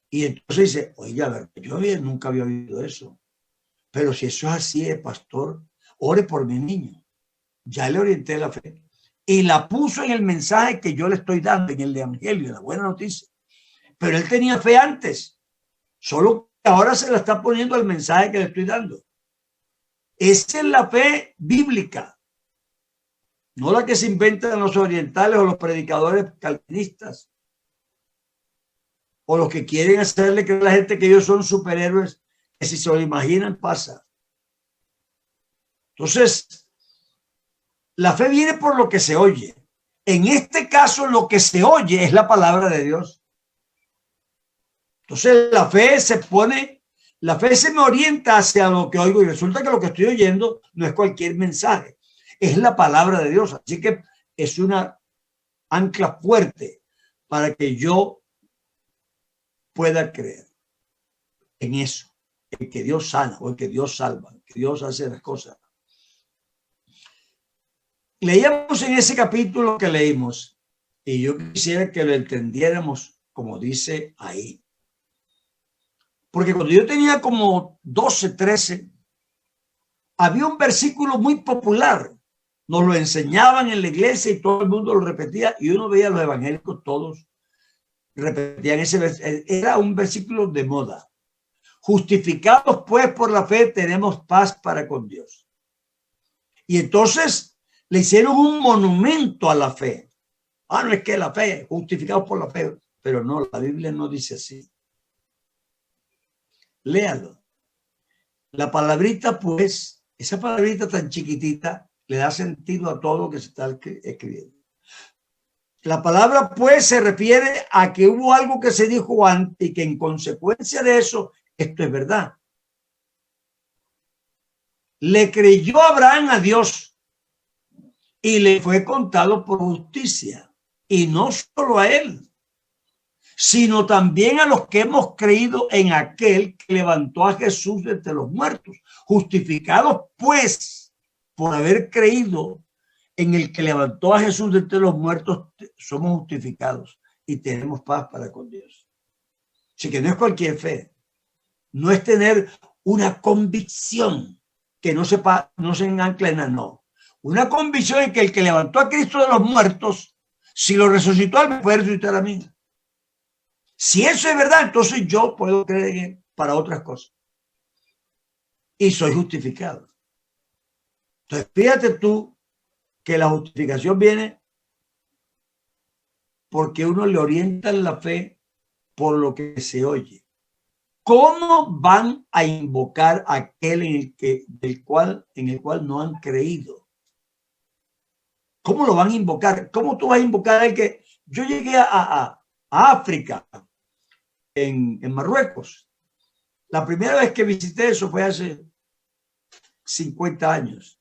Y entonces dice, oye, a ver, yo nunca había oído eso. Pero si eso es así, pastor, ore por mi niño. Ya le orienté la fe. Y la puso en el mensaje que yo le estoy dando, en el evangelio, en la buena noticia. Pero él tenía fe antes. Solo que ahora se la está poniendo al mensaje que le estoy dando. Esa es la fe bíblica. No la que se inventan los orientales o los predicadores calvinistas. O los que quieren hacerle creer a la gente que ellos son superhéroes, que si se lo imaginan pasa. Entonces, la fe viene por lo que se oye. En este caso, lo que se oye es la palabra de Dios. Entonces, la fe se me orienta hacia lo que oigo y resulta que lo que estoy oyendo no es cualquier mensaje, es la palabra de Dios. Así que es una ancla fuerte para que yo pueda creer en eso, en que Dios sana o en que Dios salva, en que Dios hace las cosas. Leíamos en ese capítulo que leímos y yo quisiera que lo entendiéramos como dice ahí. Porque cuando yo tenía como 12, 13, había un versículo muy popular. Nos lo enseñaban en la iglesia y todo el mundo lo repetía y uno veía a los evangélicos todos repetían ese versículo. Era un versículo de moda. Justificados pues por la fe tenemos paz para con Dios. Y entonces le hicieron un monumento a la fe. No es que la fe, justificados por la fe, pero no, la Biblia no dice así. Léalo. La palabrita pues, esa palabrita tan chiquitita le da sentido a todo lo que se está escribiendo. La palabra pues se refiere a que hubo algo que se dijo antes y que en consecuencia de eso, esto es verdad. Le creyó Abraham a Dios y le fue contado por justicia. Y no solo a él, sino también a los que hemos creído en aquel que levantó a Jesús de entre los muertos. Justificados pues por haber creído en el que levantó a Jesús de entre los muertos, somos justificados y tenemos paz para con Dios. Así que no es cualquier fe, no es tener una convicción que no se ancla en nada, no. Una convicción en que el que levantó a Cristo de los muertos, si lo resucitó, él me puede resucitar a mí. Si eso es verdad, entonces yo puedo creer en él para otras cosas. Y soy justificado. Entonces, fíjate tú que la justificación viene porque uno le orienta en la fe por lo que se oye. ¿Cómo van a invocar a aquel en el cual no han creído? ¿Cómo lo van a invocar? ¿Cómo tú vas a invocar al que yo llegué a África en Marruecos. La primera vez que visité eso fue hace 50 años.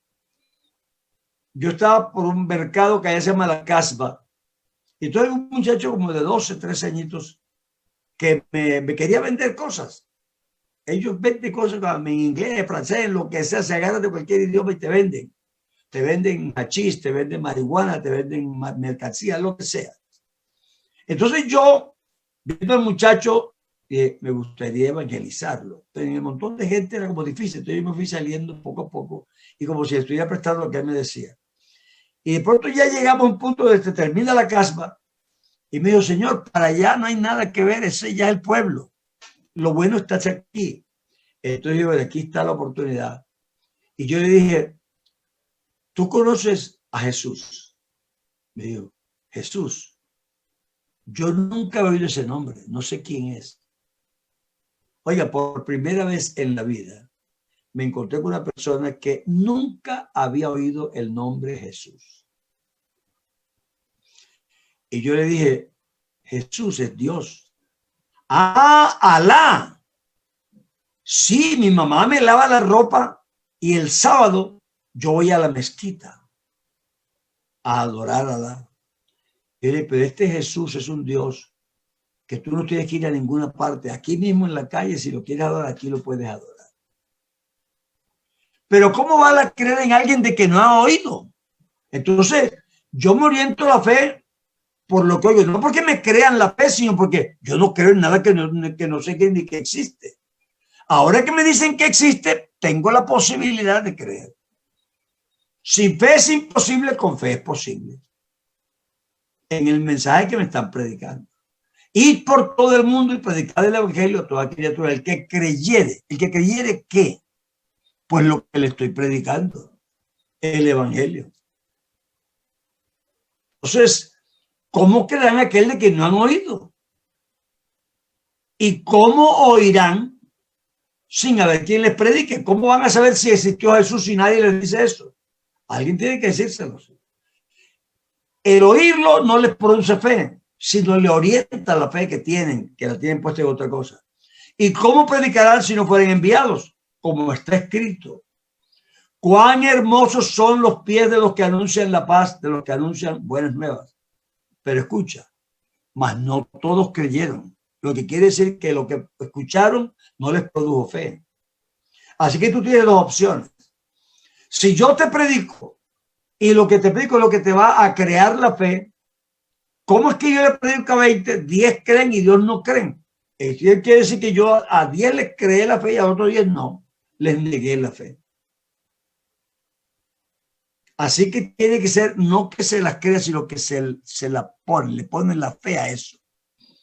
Yo estaba por un mercado que allá se llama La Casbah. Y entonces un muchacho como de 12, 13 añitos que me quería vender cosas. Ellos venden cosas en inglés, en francés, lo que sea, se agarran de cualquier idioma y te venden. Te venden hachís, te venden marihuana, te venden mercancía, lo que sea. Entonces yo, viendo al muchacho, me gustaría evangelizarlo. Pero en el montón de gente era como difícil. Entonces yo me fui saliendo poco a poco y como si estuviera prestando lo que él me decía. Y de pronto ya llegamos a un punto donde se termina la caspa y me dijo, señor, para allá no hay nada que ver, ese ya es el pueblo. Lo bueno está aquí. Entonces digo, de aquí está la oportunidad. Y yo le dije, ¿tú conoces a Jesús? Me dijo, Jesús. Yo nunca he oído ese nombre, no sé quién es. Oiga, por primera vez en la vida me encontré con una persona que nunca había oído el nombre Jesús. Y yo le dije, Jesús es Dios. Ah, Alá. Sí, mi mamá me lava la ropa y el sábado yo voy a la mezquita a adorar a Alá. Y le dije, pero este Jesús es un Dios que tú no tienes que ir a ninguna parte. Aquí mismo en la calle, si lo quieres adorar, aquí lo puedes adorar. Pero ¿cómo va a creer en alguien de que no ha oído? Entonces, yo me oriento a la fe por lo que oigo, no porque me crean la fe, sino porque yo no creo en nada que no sé que ni que existe. Ahora que me dicen que existe, tengo la posibilidad de creer. Sin fe es imposible, con fe es posible. En el mensaje que me están predicando. Ir por todo el mundo y predicar el evangelio a toda criatura. El que creyere, ¿qué? Pues lo que le estoy predicando, el evangelio. Entonces, ¿cómo creerán aquel de que no han oído? ¿Y cómo oirán sin haber quien les predique? ¿Cómo van a saber si existió Jesús si nadie les dice eso? Alguien tiene que decírselo. El oírlo no les produce fe, sino le orienta la fe que la tienen puesta en otra cosa. ¿Y cómo predicarán si no fueren enviados? Como está escrito. Cuán hermosos son los pies de los que anuncian la paz, de los que anuncian buenas nuevas. Pero escucha, mas no todos creyeron. Lo que quiere decir que lo que escucharon no les produjo fe. Así que tú tienes dos opciones. Si yo te predico y lo que te predico es lo que te va a crear la fe, ¿cómo es que yo le predico a 20, 10 creen y Dios no creen? Eso quiere decir que yo a 10 les creé la fe y a otros 10 no, les negué la fe. Así que tiene que ser, no que se las crea, sino que se la ponen, le ponen la fe a eso.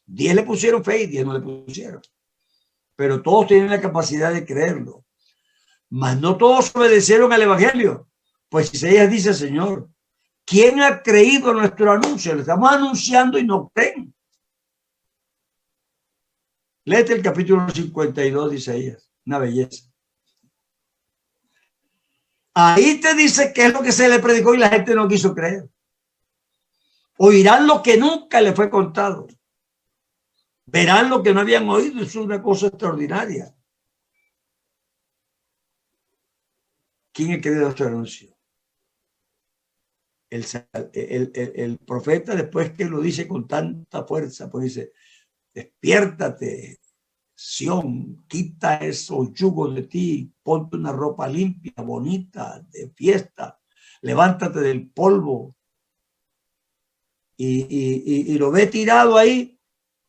10 le pusieron fe y 10 no le pusieron. Pero todos tienen la capacidad de creerlo. Mas no todos obedecieron al evangelio. Pues Isaías dice, Señor, ¿quién ha creído nuestro anuncio? Lo estamos anunciando y no creen. Léete el capítulo 52 de Isaías, una belleza. Ahí te dice qué es lo que se le predicó y la gente no quiso creer. Oirán lo que nunca le fue contado. Verán lo que no habían oído. Es una cosa extraordinaria. ¿Quién ha creído nuestro anuncio? El profeta, después que lo dice con tanta fuerza, pues dice, despiértate, Sión, quita esos yugos de ti, ponte una ropa limpia, bonita, de fiesta, levántate del polvo. Y lo ve tirado ahí.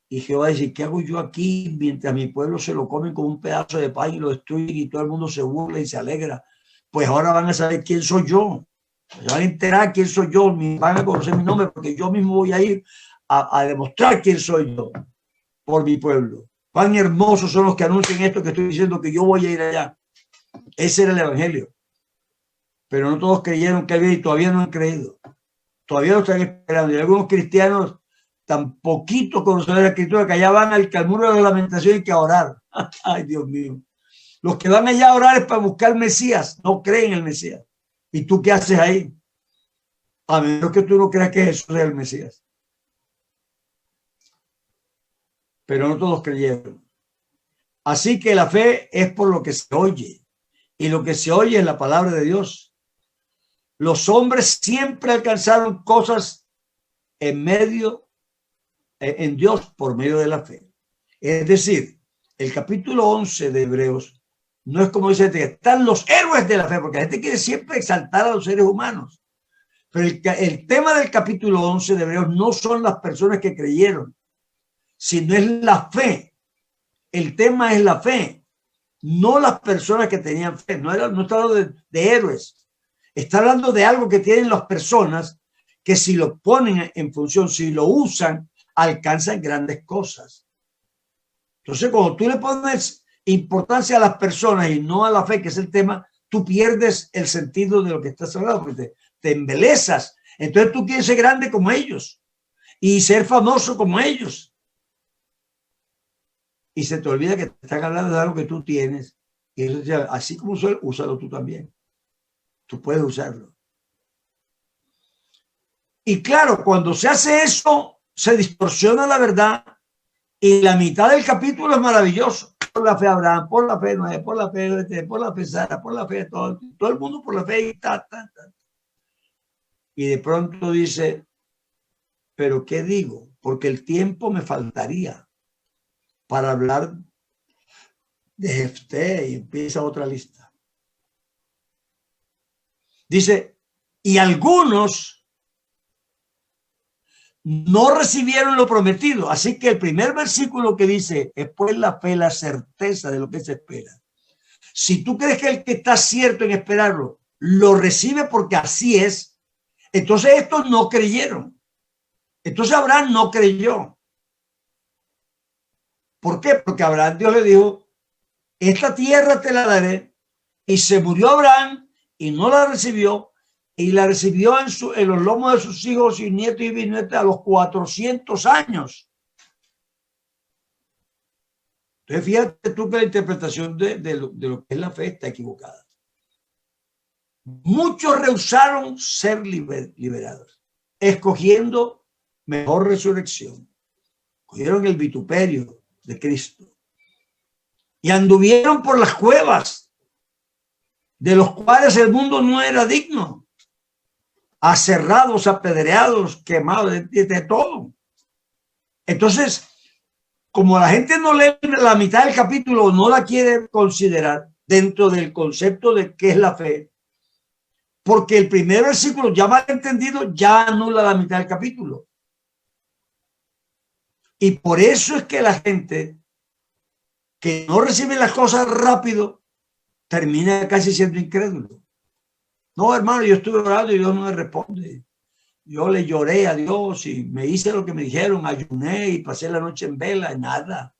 Y Jehová dice, ¿qué hago yo aquí mientras mi pueblo se lo comen con un pedazo de pan y lo destruyen y todo el mundo se burla y se alegra? Pues ahora van a saber quién soy yo. Se van a enterar quién soy yo, van a conocer mi nombre porque yo mismo voy a ir a demostrar quién soy yo por mi pueblo. Cuán hermosos son los que anuncian esto que estoy diciendo, que yo voy a ir allá. Ese era el evangelio. Pero no todos creyeron que había y todavía no han creído. Todavía lo están esperando. Y algunos cristianos tan poquito conocen la escritura que allá van al muro de la lamentación y que a orar. Ay, Dios mío. Los que van allá a orar es para buscar Mesías, no creen en el Mesías. ¿Y tú qué haces ahí? A menos que tú no creas que Jesús es el Mesías. pero no todos creyeron. Así que la fe es por lo que se oye, y lo que se oye es la palabra de Dios. Los hombres siempre alcanzaron cosas en Dios por medio de la fe. Es decir, el capítulo 11 de Hebreos no es como dice, están los héroes de la fe, porque la gente quiere siempre exaltar a los seres humanos. Pero el tema del capítulo 11 de Hebreos no son las personas que creyeron, sino es la fe. El tema es la fe, no las personas que tenían fe. No está hablando de héroes. Está hablando de algo que tienen las personas que si lo ponen en función, si lo usan, alcanzan grandes cosas. Entonces, cuando tú le pones importancia a las personas y no a la fe, que es el tema, tú pierdes el sentido de lo que estás hablando, porque te embelezas. Entonces tú quieres ser grande como ellos y ser famoso como ellos. Y se te olvida que te están hablando de algo que tú tienes. Y eso, así como úsalo tú también. Tú puedes usarlo. Y claro, cuando se hace eso, se distorsiona la verdad. Y la mitad del capítulo es maravilloso. Por la fe Abraham, por la fe Noé, por la fe Sara, por la fe todo el mundo por la fe y Y de pronto dice, pero ¿qué digo? Porque el tiempo me faltaría para hablar de Jefté, y empieza otra lista. Dice, y algunos no recibieron lo prometido. Así que el primer versículo que dice es pues la fe, la certeza de lo que se espera. Si tú crees que el que está cierto en esperarlo lo recibe porque así es, entonces estos no creyeron. Entonces Abraham no creyó. ¿Por qué? Porque Abraham, Dios le dijo, esta tierra te la daré. Y se murió Abraham y no la recibió. Y la recibió en los lomos de sus hijos y nietos y bisnietos a los 400 años. Entonces fíjate tú que la interpretación de lo que es la fe está equivocada. Muchos rehusaron ser liberados, escogiendo mejor resurrección. Cogieron el vituperio de Cristo y anduvieron por las cuevas de los cuales el mundo no era digno, aserrados, apedreados, quemados, de todo. Entonces, como la gente no lee la mitad del capítulo, no la quiere considerar dentro del concepto de qué es la fe, porque el primer versículo ya mal entendido ya anula la mitad del capítulo. Y por eso es que la gente que no recibe las cosas rápido termina casi siendo incrédulo. No, hermano, yo estuve orando y Dios no me responde. Yo le lloré a Dios y me hice lo que me dijeron, ayuné y pasé la noche en vela, nada.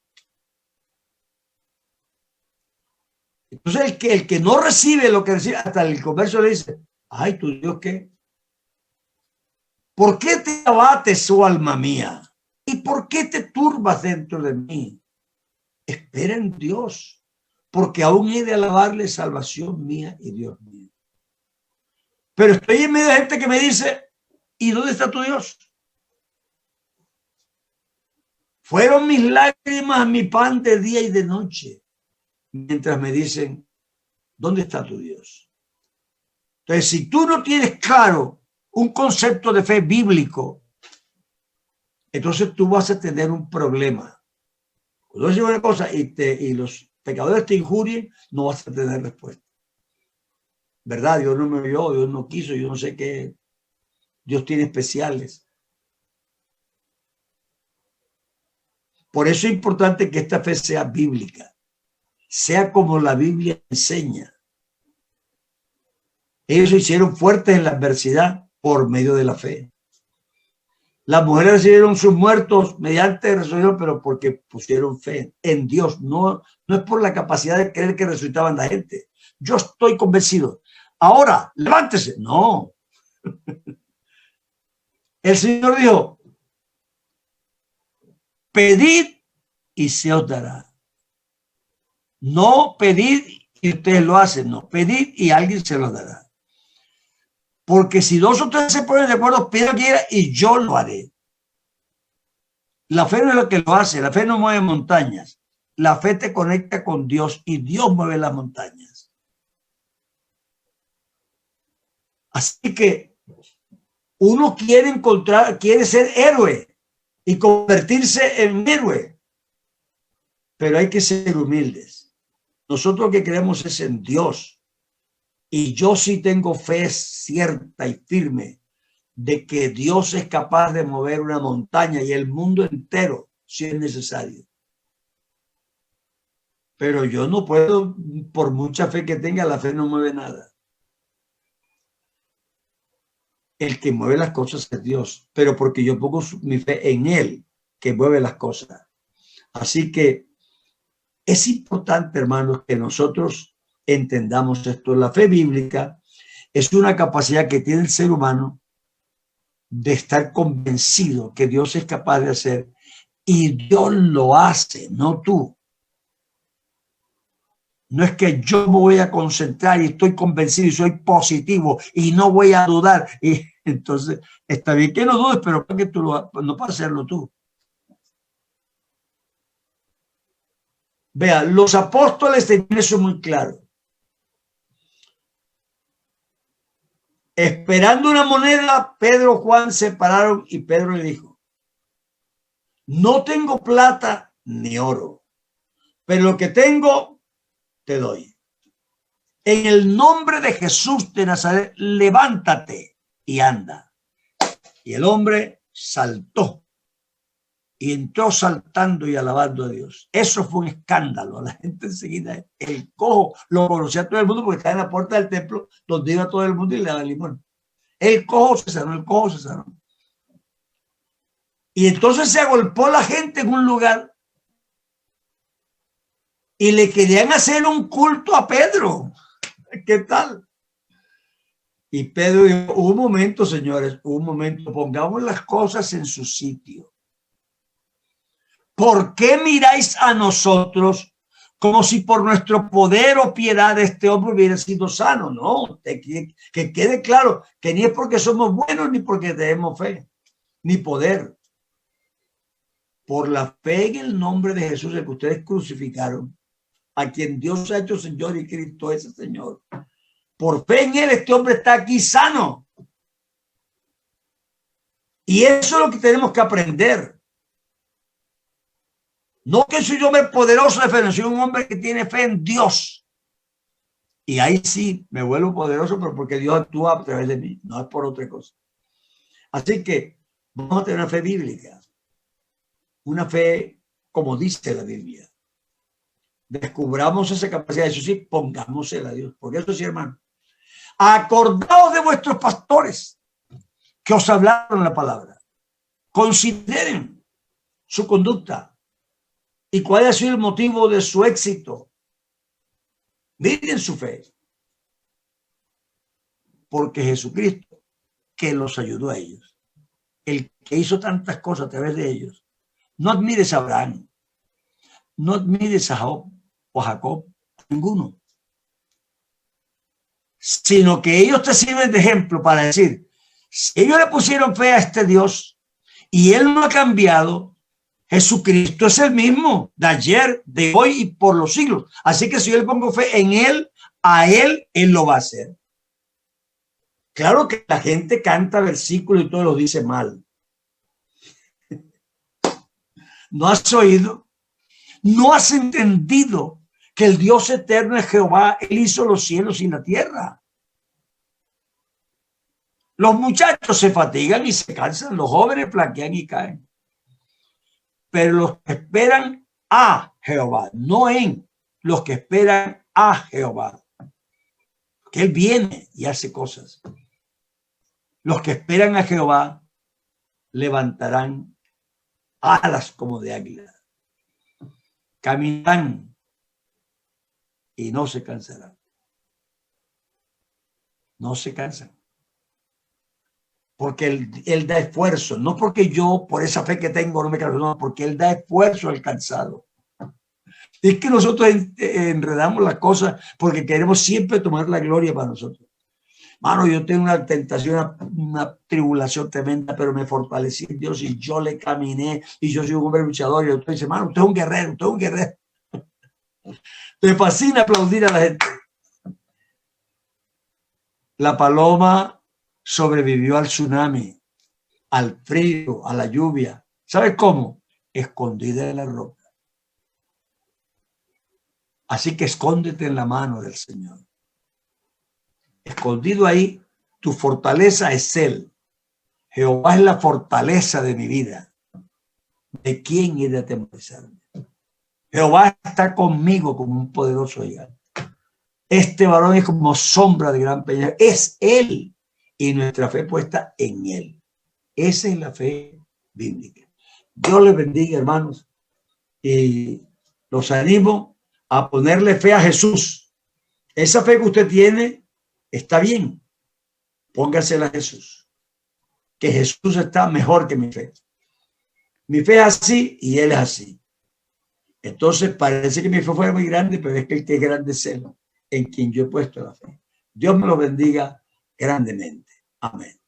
Entonces el que no recibe lo que recibe, hasta el comercio le dice, ay, ¿tu Dios qué? ¿Por qué te abates, oh alma mía? ¿Y por qué te turbas dentro de mí? Espera en Dios, porque aún he de alabarle, salvación mía y Dios mío. Pero estoy en medio de gente que me dice, ¿y dónde está tu Dios? Fueron mis lágrimas mi pan de día y de noche, mientras me dicen, ¿dónde está tu Dios? Entonces, si tú no tienes claro un concepto de fe bíblico, entonces tú vas a tener un problema. Cuando dices una cosa y los pecadores te injurien, no vas a tener respuesta. ¿Verdad? Dios no me oyó, Dios no quiso, yo no sé qué. Dios tiene especiales. Por eso es importante que esta fe sea bíblica, sea como la Biblia enseña. Ellos se hicieron fuertes en la adversidad por medio de la fe. Las mujeres recibieron sus muertos mediante resurrección, pero porque pusieron fe en Dios. No es por la capacidad de creer que resucitaban la gente. Yo estoy convencido. Ahora, levántese. No. El Señor dijo, pedid y se os dará. No pedid y ustedes lo hacen. No, pedid y alguien se lo dará. Porque si dos o tres se ponen de acuerdo, pida quiera y yo lo haré. La fe no es lo que lo hace, la fe no mueve montañas. La fe te conecta con Dios y Dios mueve las montañas. Así que uno quiere ser héroe y convertirse en héroe, pero hay que ser humildes. Nosotros lo que creemos es en Dios, y yo sí tengo fe cierta y firme de que Dios es capaz de mover una montaña y el mundo entero si es necesario. Pero yo no puedo, por mucha fe que tenga, la fe no mueve nada. El que mueve las cosas es Dios, pero porque yo pongo mi fe en Él, que mueve las cosas. Así que es importante, hermanos, que nosotros entendamos esto. La fe bíblica es una capacidad que tiene el ser humano de estar convencido que Dios es capaz de hacer, y Dios lo hace, no tú. No es que yo me voy a concentrar y estoy convencido y soy positivo y no voy a dudar. Y entonces está bien que no dudes, pero para que tú no para hacerlo tú. Vea, los apóstoles tenían eso muy claro. Esperando una moneda, Pedro y Juan se pararon y Pedro le dijo: no tengo plata ni oro, pero lo que tengo te doy. En el nombre de Jesús de Nazaret, levántate y anda. Y el hombre saltó y entró saltando y alabando a Dios. Eso fue un escándalo. La gente enseguida, el cojo lo conocía todo el mundo porque estaba en la puerta del templo donde iba todo el mundo y le daba limón. El cojo se sanó, el cojo se sanó. Y entonces se agolpó la gente en un lugar y le querían hacer un culto a Pedro. ¿Qué tal? Y Pedro dijo: un momento, señores, un momento, pongamos las cosas en su sitio. ¿Por qué miráis a nosotros como si por nuestro poder o piedad este hombre hubiera sido sano? No, que quede claro que ni es porque somos buenos ni porque tenemos fe, ni poder. Por la fe en el nombre de Jesús, el que ustedes crucificaron, a quien Dios ha hecho Señor y Cristo ese Señor. Por fe en Él, este hombre está aquí sano. Y eso es lo que tenemos que aprender. No que soy un hombre poderoso de fe, soy un hombre que tiene fe en Dios. Y ahí sí me vuelvo poderoso, pero porque Dios actúa a través de mí, no es por otra cosa. Así que vamos a tener una fe bíblica. Una fe como dice la Biblia. Descubramos esa capacidad, eso sí, pongámosela a Dios. Porque eso sí, hermano. Acordaos de vuestros pastores que os hablaron la palabra. Consideren su conducta y cuál ha sido el motivo de su éxito. Miren su fe. Porque Jesucristo, que los ayudó a ellos, el que hizo tantas cosas a través de ellos, no admires a Abraham, no admires a Job o a Jacob, ninguno, sino que ellos te sirven de ejemplo para decir: si ellos le pusieron fe a este Dios y Él no ha cambiado, Jesucristo es el mismo de ayer, de hoy y por los siglos. Así que si yo le pongo fe en Él, a Él lo va a hacer. Claro que la gente canta versículos y todo lo dice mal. ¿No has oído? ¿No has entendido que el Dios eterno es Jehová? Él hizo los cielos y la tierra. Los muchachos se fatigan y se cansan, los jóvenes flaquean y caen. Pero los que esperan a Jehová, no en los que esperan a Jehová, que Él viene y hace cosas. Los que esperan a Jehová levantarán alas como de águila, caminarán y no se cansarán. No se cansan. Porque él da esfuerzo, no porque yo por esa fe que tengo no me canso, no, porque Él da esfuerzo al cansado. Es que nosotros enredamos las cosas porque queremos siempre tomar la gloria para nosotros. Mano, yo tengo una tentación, una tribulación tremenda, pero me fortalecí en Dios y yo le caminé y yo soy un hombre luchador. Y usted dice, mano, usted es un guerrero, usted es un guerrero. Me fascina aplaudir a la gente. La paloma sobrevivió al tsunami, al frío, a la lluvia. ¿Sabes cómo? Escondida en la roca. Así que escóndete en la mano del Señor. Escondido ahí, tu fortaleza es Él. Jehová es la fortaleza de mi vida. ¿De quién he de atemorizarme? Jehová está conmigo como un poderoso gigante. Este varón es como sombra de gran peña. Es Él y nuestra fe puesta en Él. Esa es la fe bíblica. Dios les bendiga, hermanos, y los animo a ponerle fe a Jesús. Esa fe que usted tiene está bien. Póngasela a Jesús. Que Jesús está mejor que mi fe. Mi fe es así y Él es así. Entonces parece que mi fe fue muy grande, pero es que el que es grande es Él, en quien yo he puesto la fe. Dios me lo bendiga grandemente. Amén.